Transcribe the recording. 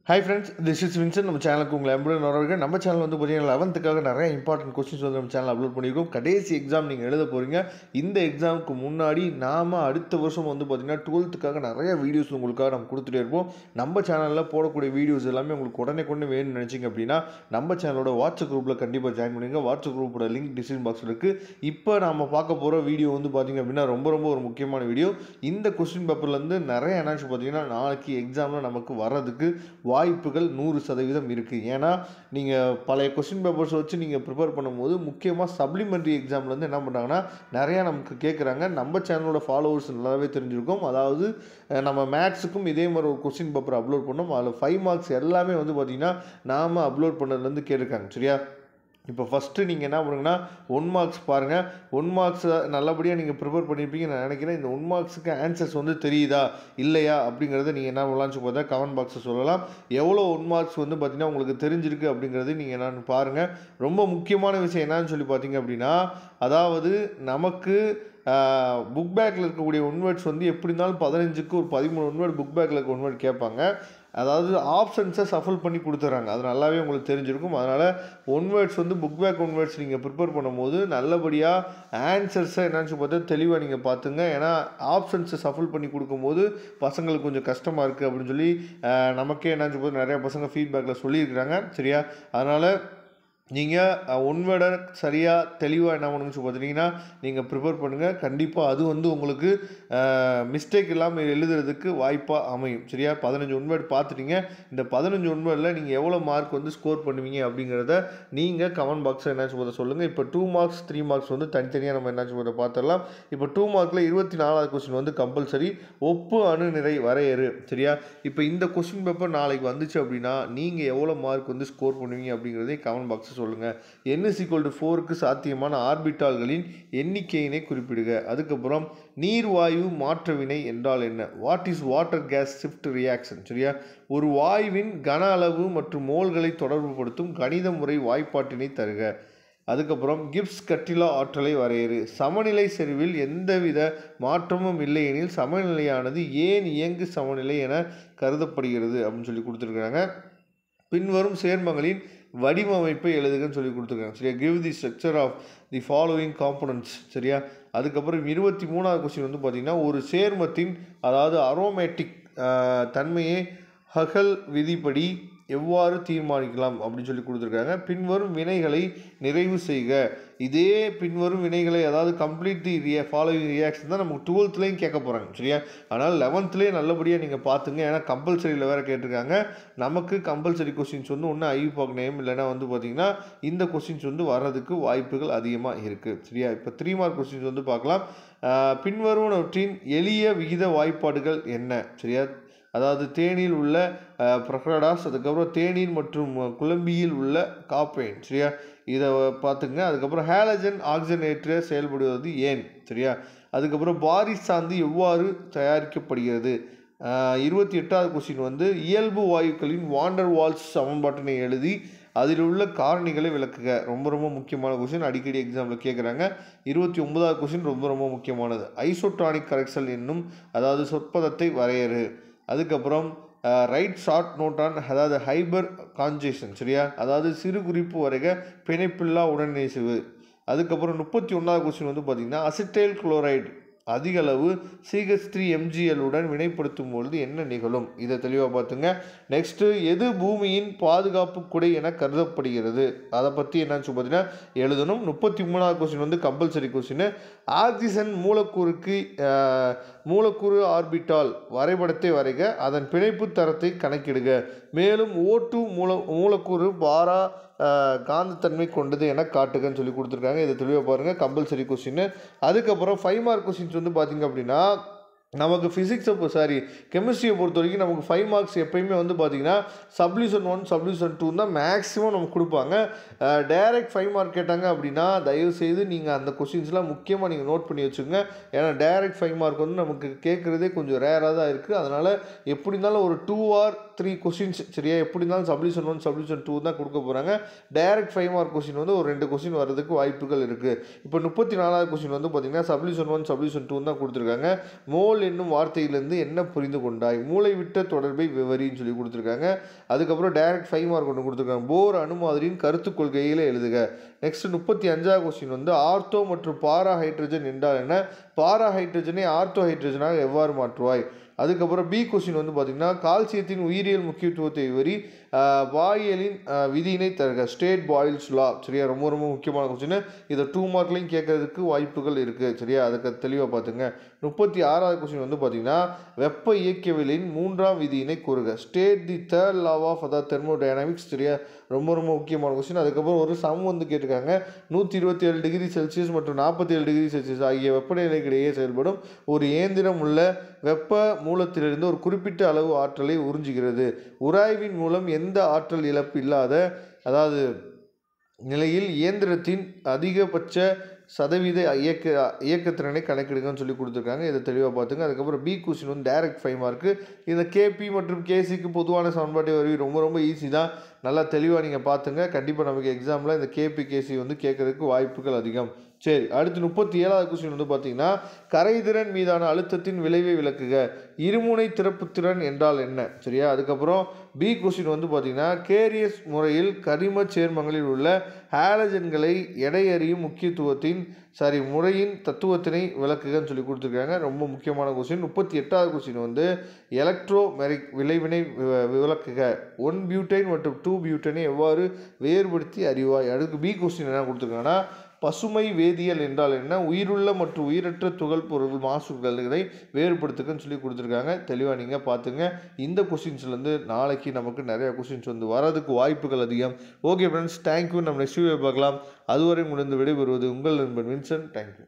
Hi friends, this is Vincent. நம்ம சேனலுக்கு உங்களை அன்புடன் வரவேற்கிறேன். நம்ம சேனல் வந்து பார்த்தீங்கன்னா 11க்காக நிறைய இம்பார்ட்டன்ட் கொஸ்டின்ஸ் வந்து நம்ம சேனல் அப்லோட் பண்ணியிருக்கோம். கடைசி எக்ஸாம் நீங்கள் எழுத போகிறீங்க. இந்த எக்ஸாமுக்கு முன்னாடி நாம் அடுத்த வருஷம் வந்து பார்த்தீங்கன்னா 12க்காக நிறைய வீடியோஸ் உங்களுக்காக நம்ம கொடுத்துட்டே இருப்போம். நம்ம சேனலில் போடக்கூடிய வீடியோஸ் எல்லாமே உங்களுக்கு உடனே வேணும்னு நினச்சிங்க அப்படின்னா நம்ம சேனலோட வாட்ஸ்அப் குரூப்பில் கண்டிப்பாக ஜாயின் பண்ணுங்க. வாட்ஸ்அப் குரூப்போட லிங்க் டிஸ்கிரிப்ஷன் பாக்ஸில் இருக்குது. இப்போ நம்ம பார்க்க போகிற வீடியோ வந்து பார்த்தீங்க அப்படின்னா ரொம்ப ஒரு முக்கியமான வீடியோ. இந்த கொஸ்டின் பேப்பர்லேருந்து நிறைய என்னாச்சு பார்த்தீங்கன்னா நாளைக்கு எக்ஸாமில் நமக்கு வர்றதுக்கு வாய்ப்புகள் 100% இருக்குது. ஏன்னா நீங்கள் பழைய கொஸ்டின் பேப்பர்ஸ் வச்சு நீங்கள் ப்ரிப்பேர் பண்ணும்போது முக்கியமாக சப்ளிமெண்ட்ரி எக்ஸாம்லேருந்து என்ன பண்ணுறாங்கன்னா நிறையா நமக்கு கேட்குறாங்க. நம்ம சேனலோட ஃபாலோவர்ஸ் நல்லாவே தெரிஞ்சிருக்கும். அதாவது நம்ம மேக்ஸுக்கும் இதே மாதிரி ஒரு கொஸ்டின் பேப்பர் அப்லோட் பண்ணோம். அதில் 5 மார்க்ஸ் எல்லாமே வந்து பார்த்திங்கன்னா நாம் அப்லோட் பண்ணதுலேருந்து கேட்டிருக்காங்க. சரியா? இப்போ ஃபஸ்ட்டு நீங்கள் என்ன பண்ணுங்கன்னா 1 மார்க்ஸ் பாருங்கள். 1 மார்க்ஸ் நல்லபடியாக நீங்கள் ப்ரிப்பேர் பண்ணியிருப்பீங்கன்னு நான் நினைக்கிறேன். இந்த 1 மார்க்ஸுக்கு ஆன்சர்ஸ் வந்து தெரியுதா இல்லையா அப்படிங்கிறத நீங்கள் என்ன பண்ணலாம்னு பார்த்தா கமெண்ட் பாக்ஸில் சொல்லலாம். எவ்வளோ 1 மார்க்ஸ் வந்து பார்த்திங்கன்னா உங்களுக்கு தெரிஞ்சிருக்கு அப்படிங்கிறது நீங்கள் என்னென்னு பாருங்கள். ரொம்ப முக்கியமான விஷயம் என்னன்னு சொல்லி பார்த்தீங்க அப்படின்னா, அதாவது நமக்கு புக் பேக்கில் இருக்கக்கூடிய ஒன்வேர்ட்ஸ் வந்து எப்படி இருந்தாலும் 15க்கு ஒரு 13 ஒன்வேர்ட் புக் பேக்கில் இருக்க ஒன்வேர்ட் கேட்பாங்க. அதாவது ஆப்ஷன்ஸை சஃபல் பண்ணி கொடுத்துட்றாங்க. அது நல்லாவே உங்களுக்கு தெரிஞ்சிருக்கும். அதனால் ஒன்வேர்ட்ஸ் வந்து புக் பேக் ஒன்வேர்ட்ஸ் நீங்கள் ப்ரிப்பேர் பண்ணும்போது நல்லபடியாக ஆன்சர்ஸை என்னன்னு பார்த்தா தெளிவாக நீங்கள் பார்த்துங்க. ஏன்னா ஆப்ஷன்ஸை சஃபல் பண்ணி கொடுக்கும்போது பசங்களுக்கு கொஞ்சம் கஷ்டமாக இருக்குது அப்படின்னு சொல்லி நமக்கே என்னன்னு போது நிறையா பசங்க ஃபீட்பேக்கில் சொல்லியிருக்கிறாங்க. சரியா? அதனால் நீங்கள் ஒன் வேர்டை சரியாக தெளிவாக என்ன பண்ணுங்கன்னு பார்த்தீங்கன்னா நீங்கள் ப்ரிப்பேர் பண்ணுங்கள். கண்டிப்பாக அது வந்து உங்களுக்கு மிஸ்டேக் இல்லாமல் எழுதுறதுக்கு வாய்ப்பாக அமையும். சரியா? 15 ஒன் வேர்டு பார்த்துட்டீங்க. இந்த 15 ஒன் வேர்டில் நீங்கள் எவ்வளோ மார்க் வந்து ஸ்கோர் பண்ணுவீங்க அப்படிங்கிறத நீங்கள் கமெண்ட் பாக்ஸில் என்னாச்சு போத சொல்லுங்கள். இப்போ 2 மார்க்ஸ் 3 மார்க்ஸ் வந்து தனித்தனியாக நம்ம என்னாச்சு போத பார்த்துடலாம். இப்போ 2 மார்க்கில் 24வது கொஸ்டின் வந்து கம்பல்சரி ஒப்பு அணு நிறை வரையறு. சரியா? இப்போ இந்த கொஸ்டின் பேப்பர் நாளைக்கு வந்துச்சு அப்படின்னா நீங்கள் எவ்வளோ மார்க் வந்து ஸ்கோர் பண்ணுவீங்க அப்படிங்கிறதே கமெண்ட் பாக்ஸில் சொல்லுங்கள். n = 4க்கு சாத்தியமான ஆர்பிட்டால்களின் எண்ணிக்கையினை குறிப்பிடுக. அதுக்கப்புறம் நீர்வாயு மாற்ற வினை என்றால் என்ன? What is water case shift reaction? சரியா? ஒரு வாயுவின் கன அளவு மற்றும் மோல்களை தொடர்புபடுத்தும் கணித முறை வாய்ப்பாட்டினை தருக. அதுக்கப்புறம் கிப்ஸ் கட்டிலா ஆற்றலை வரையறு. சமநிலை செறிவில் எந்தவித மாற்றமும் இல்லையெனில் சமநிலையானது ஏன் இயங்கு சமநிலை என கருதப்படுகிறது அப்படின்னு சொல்லி கொடுத்துருக்காங்க. பின்வரும் சேர்மங்களின் வடிவமைப்பை எழுதுகன்னு சொல்லி கொடுத்துருக்காங்க. சரியா? Give the structure of the following components. சரியா? அதுக்கப்புறம் 23வது கொஸ்டின் வந்து பார்த்திங்கன்னா ஒரு சேர்மத்தின் அதாவது அரோமேட்டிக் தன்மையை ஹகல் விதிப்படி எவ்வாறு தீர்மானிக்கலாம் அப்படின்னு சொல்லி கொடுத்துருக்காங்க. பின்வரும் வினைகளை நிறைவு செய்க. இதே பின்வரும் வினைகளை அதாவது கம்ப்ளீட் தி ஃபாலோவிங் ரியாக்ஷன் தான் நமக்கு 12லேயும் கேட்க போகிறாங்க. சரியா? ஆனால் 11லேயே நல்லபடியாக நீங்கள் பார்த்துங்க. ஏன்னா கம்பல்சரியில் வேறு கேட்டிருக்காங்க. நமக்கு கம்பல்சரி கொஸ்டின்ஸ் வந்து ஒன்று ஐபாக் நேம் இல்லைன்னா வந்து பார்த்திங்கன்னா இந்த கொஸ்டின்ஸ் வந்து வர்றதுக்கு வாய்ப்புகள் அதிகமாக இருக்குது. சரியா? இப்போ 3 மார்க் கொஸ்டின்ஸ் வந்து பார்க்கலாம். பின்வருவனவற்றின் எளிய விகித வாய்ப்பாடுகள் என்ன? சரியா? அதாவது தேனில் உள்ள ப்ரொக்ராடாஸ், அதுக்கப்புறம் தேநீர் மற்றும் குழம்பியில் உள்ள காப்பைன். சரியா? இதை பார்த்துங்க. அதுக்கப்புறம் ஹேலஜன் ஆக்சிஜனேற்ற செயல்படுவது ஏன்? சரியா? அதுக்கப்புறம் பாரிஸ் சாந்து எவ்வாறு தயாரிக்கப்படுகிறது? 28வது கொஸ்டின் வந்து இயல்பு வாயுக்களின் வாண்டர் வால்ஸ் சமன்பாட்டினை எழுதி அதில் உள்ள காரணிகளை விளக்குக. ரொம்ப முக்கியமான கொஸ்டின், அடிக்கடி எக்ஸாமில் கேட்குறாங்க. 29வது கொஸ்டின் ரொம்ப முக்கியமானது. ஐசோட்ரானிக் கரெக்ஷன் என்னும் அதாவது சொற்பதத்தை வரையறு. அதுக்கப்புறம் ரைட் ஷார்ட் நோட் ஆன் அதாவது ஹைபர் கான்ஜெக்ஷன். சரியா? அதாவது சிறு குறிப்பு வரைக பிணைப்பில்லா உடனேசுவு. அதுக்கப்புறம் 31வது கொஸ்டின் வந்து பார்த்திங்கன்னா அசிட்டைல் குளோரைடு அதிக அளவு CH3Mgl உடன் வினைப்படுத்தும் பொழுது என்ன நிகழும்? இதை தெளிவாக பார்த்துங்க. நெக்ஸ்ட்டு எது பூமியின் பாதுகாப்பு குடை என கருதப்படுகிறது? அதை பற்றி என்னன்னு பார்த்தீங்கன்னா எழுதணும். 33வது கொஸ்டின் வந்து கம்பல்சரி கொஸ்டின். ஆக்சிஜன் மூலக்கூறு ஆர்பிட்டால் வரைபடத்தை வரைக. அதன் பிணைப்பு தரத்தை கணக்கிடுக. மேலும் O2 மூலக்கூறு பாரா காந்தத்தன்மை கொண்டது என காட்டுகன்னு சொல்லி கொடுத்துருக்காங்க. இதை தெளிவாக பாருங்கள். Compulsory question. அதுக்கப்புறம் 5 மார்க் கொஸ்டின்ஸ் வந்து பார்த்திங்க அப்படின்னா நமக்கு ஃபிசிக்ஸை கெமிஸ்ட்ரியை பொறுத்த வரைக்கும் நமக்கு 5 மார்க்ஸ் எப்போயுமே வந்து பார்த்திங்கன்னா சப்ளியூஷன் 1 சப்ளியூஷன் 2 தான் மேக்ஸிமம் நமக்கு கொடுப்பாங்க. டைரக்ட் 5 மார்க் கேட்டாங்க அப்படின்னா தயவுசெய்து நீங்கள் அந்த கொஸ்டின்ஸ்லாம் முக்கியமாக நீங்கள் நோட் பண்ணி வச்சுக்கோங்க. ஏன்னா டைரக்ட் 5 மார்க் வந்து நமக்கு கேட்குறதே கொஞ்சம் ரேராக தான் இருக்குது. அதனால் எப்படி இருந்தாலும் ஒரு 2 or 3 கொஸ்டின்ஸ். சரியா? எப்படி இருந்தாலும் சப்ளியூஷன் 1 சப்ளியூஷன் 2 தான் கொடுக்க போகிறாங்க. டைரக்ட் 5 மார்க் கொஸ்டின் வந்து ஒரு 2 கொஸ்டின் வர்றதுக்கு வாய்ப்புகள் இருக்குது. இப்போ 34வது கொஸ்டின் வந்து பார்த்திங்கன்னா சப்ளியூஷன் 1 சப்ளியூஷன் 2 தான் கொடுத்துருக்காங்க. மோல் போல் என்னும் வார்த்தையிலிருந்து என்ன புரிந்து கொண்டாய்? மூளைவிட்ட தொடர்பை விவரின்னு சொல்லி கொடுத்துருக்காங்க. அதுக்கப்புறம் டைரக்ட் 5 மார்க் ஒன்று கொடுத்துருக்காங்க. போர் அணு மாதிரியின் கருத்து கொள்கையில எழுதுக. நெக்ஸ்ட் 35வது கொஸ்டின் வந்து ஆர்த்தோ மற்றும் பாரா ஹைட்ரஜன் என்றால் என்ன? பாரா ஹைட்ரஜனை ஆர்த்தோ ஹைட்ரஜனாக எவ்வாறு மாற்றுவாய்? அதுக்கப்புறம் பி கொஸ்டின் வந்து பார்த்திங்கன்னா கால்சியத்தின் உயிரியல் முக்கியத்துவத்தை விவரி, பாயிலின் விதியினை தருக. ஸ்டேட் பாயில்ஸ் லா. சரியா, ரொம்ப ரொம்ப முக்கியமான கொஸ்டின். இதை 2 மார்க்லையும் கேட்கறதுக்கு வாய்ப்புகள் இருக்குது. சரியா, அதுக்கு தெளிவாக பார்த்துங்க. 36வது கொஸ்டின் வந்து பார்த்திங்கன்னா வெப்ப இயக்கவியலின் 3ஆம் விதியினை கூறுக. State the third law of thermodynamics. சரியா, ரொம்ப ரொம்ப முக்கியமான கொஸ்டின். அதுக்கப்புறம் ஒரு சம் வந்து கேட்டிருக்காங்க. 127 டிகிரி செல்சியஸ் மற்றும் 47 டிகிரி செல்சியஸ் ஆகிய வெப்பநிலைக்கிடையே செயல்படும் ஒரு இயந்திரம் உள்ள வெப்ப மூலத்திலிருந்து ஒரு குறிப்பிட்ட அளவு ஆற்றலை உறிஞ்சுகிறது. உராய்வின் மூலம் எந்த ஆற்றல் இழப்பு இல்லாத நிலையில் இயந்திரத்தின் அதிகபட்ச சதவீத இயக்கத்திறனை கணக்கிடுங்கன்னு சொல்லி கொடுத்துருக்காங்க. இதை தெளிவாக பார்த்துங்க. அதுக்கப்புறம் பி கொஸ்டின் வந்து டைரக்ட் 5 மார்க்கு. இந்த கேபி மற்றும் கேசிக்கு பொதுவான சமன்பாட்டை வருவி ரொம்ப ரொம்ப ஈஸி தான். நல்லா தெளிவாக நீங்கள் பார்த்துங்க. கண்டிப்பாக நமக்கு எக்ஸாமில் இந்த கேபி கேசி வந்து கேட்கறதுக்கு வாய்ப்புகள் அதிகம். சரி, அடுத்து 37வது கொஸ்டின் வந்து பார்த்தீங்கன்னா கரைதிறன் மீதான அழுத்தத்தின் விளைவை விளக்குக. இருமுனை திறப்புத்திறன் என்றால் என்ன? சரியா, அதுக்கப்புறம் பி கொஸ்டின் வந்து பார்த்தீங்கன்னா கேரியஸ் முறையில் கரிம சேர்மங்களில் உள்ள ஹாலஜன்களை எடையறியும் முறையின் தத்துவத்தினை விளக்குகன்னு சொல்லி கொடுத்துருக்காங்க. ரொம்ப முக்கியமான கொஸ்டின். 38வது கொஸ்டின் வந்து எலக்ட்ரோமெரிக் விளைவினை விளக்குக. 1 பியூட்டைன் மற்றும் 2 பியூட்டைனை எவ்வாறு வேறுபடுத்தி அறிவாய்? அதுக்கு பி கொஸ்டின் என்ன கொடுத்துருக்காங்கன்னா பசுமை வேதியியல் என்றால் என்ன? உயிருள்ள மற்றும் உயிரற்ற துகள் பொருள் மாசுகளை வேறுபடுத்துக்குன்னு சொல்லி கொடுத்துருக்காங்க. தெளிவாக நீங்கள் பார்த்துங்க. இந்த கொஸ்டின்ஸ்லேருந்து நாளைக்கு நமக்கு நிறைய கொஸ்டின்ஸ் வந்து வரதுக்கு வாய்ப்புகள் அதிகம். Okay friends, thank you. நம்ம நெக்ஸ்ட் வீடியோ பார்க்கலாம். அதுவரை முடிந்து விடைபெறுவது உங்கள் நண்பன் வின்சென்ட். தேங்க்யூ.